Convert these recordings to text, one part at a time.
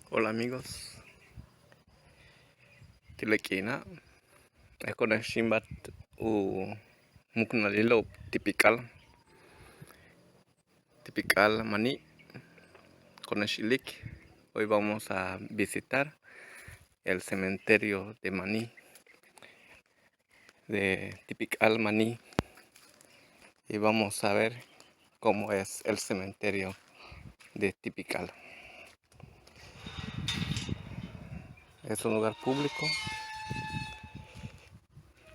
Hola amigos, Tilekina, con el Shimbat u Muknalilo typical maní con el Shilik. Hoy vamos a visitar el cementerio de maní, de typical maní, y vamos a ver cómo es el cementerio de typical. Es un lugar público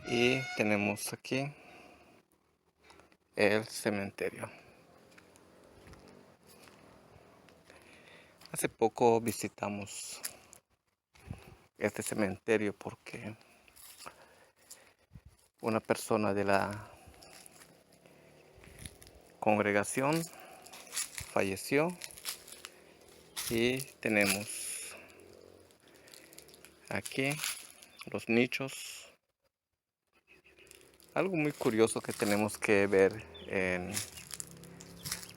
y tenemos aquí el cementerio. Hace poco visitamos este cementerio porque una persona de la congregación falleció y tenemos aquí los nichos. Algo muy curioso que tenemos que ver en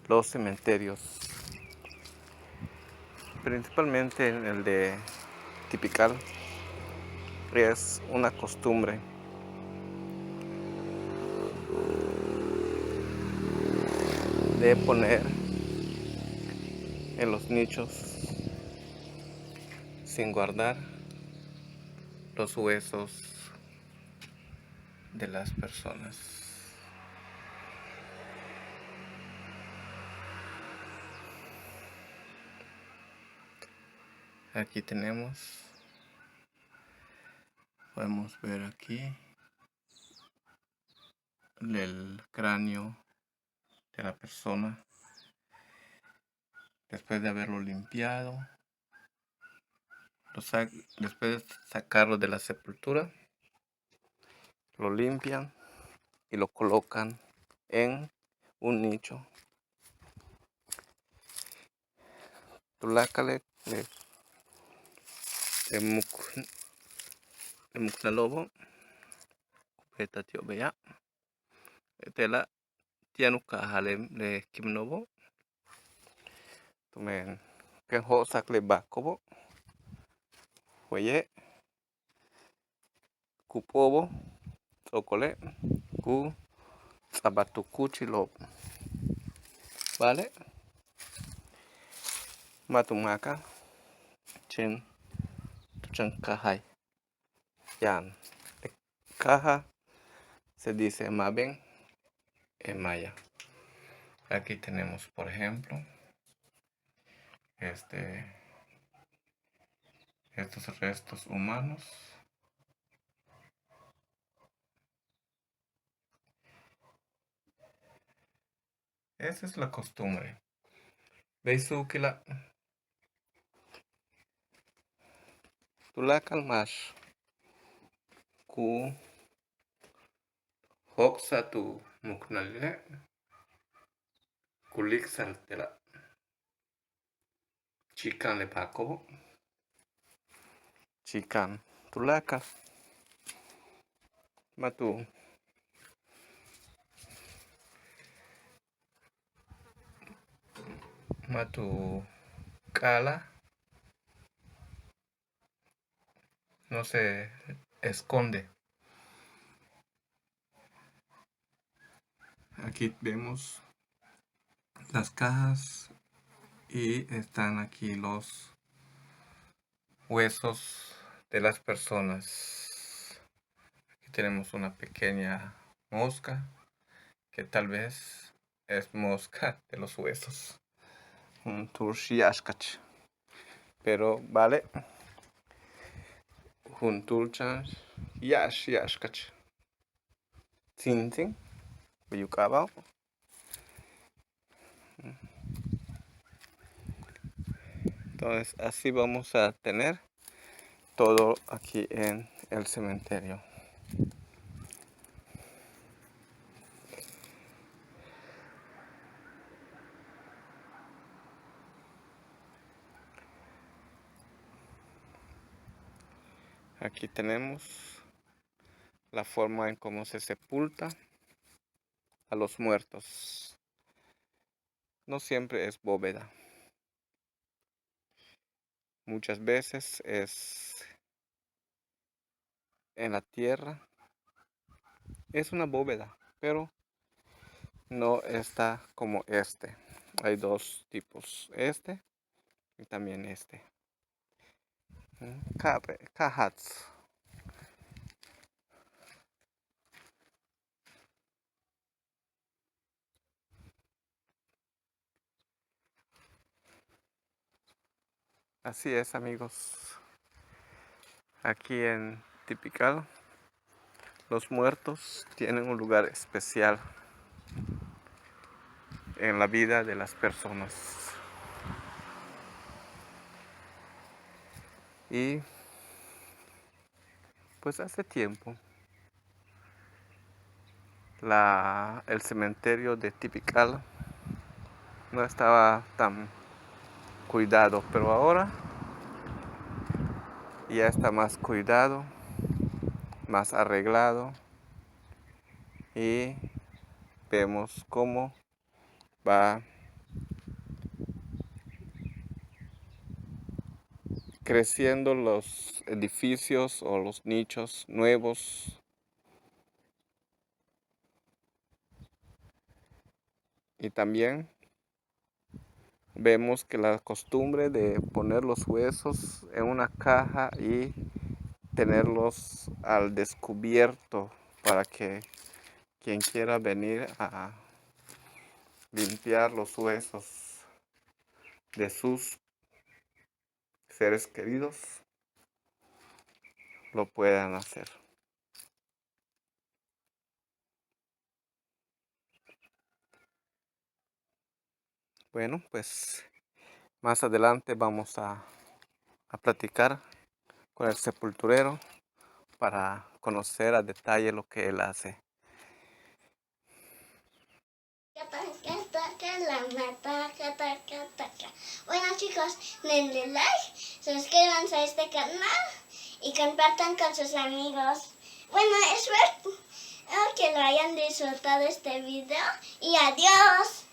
los cementerios, principalmente en el de Typical, es una costumbre de poner en los nichos, sin guardar, los huesos de las personas. Aquí podemos ver aquí el cráneo de la persona después de haberlo limpiado. Después de sacarlo de la sepultura, lo limpian y lo colocan en un nicho. Tulácale de muknalobo, beta tío bea, tela tianuka halem de kimnobo, tumen kenho sakle bakobo, hueye, kupobo, okole, ku sabatukuchi lo, ¿vale? Matumaka, chen, tuchankahai, yan, caja se dice maben en maya. Aquí tenemos, por ejemplo, estos restos humanos. Esa es la costumbre. Beisukila tulakal mash ku hoksatu muknalile kulik saltela chikan le pakobo chikan tulakal matu kala no se esconde. Aquí vemos las cajas y están aquí los huesos de las personas. Aquí tenemos una pequeña mosca que tal vez es mosca de los huesos, un turshiashkach, pero vale, un turchan yashkach, tintin, buyukabao. Entonces así vamos a tener todo aquí en el cementerio. Aquí tenemos la forma en cómo se sepulta a los muertos. No siempre es bóveda. muchas veces es en la tierra. Es una bóveda, pero no está como este. Hay dos tipos, este y también este. Cajats. Así es, amigos. Aquí en Tipical, los muertos tienen un lugar especial en la vida de las personas. Y pues hace tiempo el cementerio de Tipical no estaba tan cuidado, pero ahora ya está más cuidado, más arreglado, y vemos cómo va creciendo los edificios o los nichos nuevos. Y también vemos que la costumbre de poner los huesos en una caja y tenerlos al descubierto para que quien quiera venir a limpiar los huesos de sus seres queridos lo puedan hacer. Bueno, pues más adelante vamos a platicar con el sepulturero para conocer a detalle lo que él hace. Bueno, chicos, denle like, suscríbanse a este canal y compartan con sus amigos. Bueno, espero que lo hayan disfrutado este video y adiós.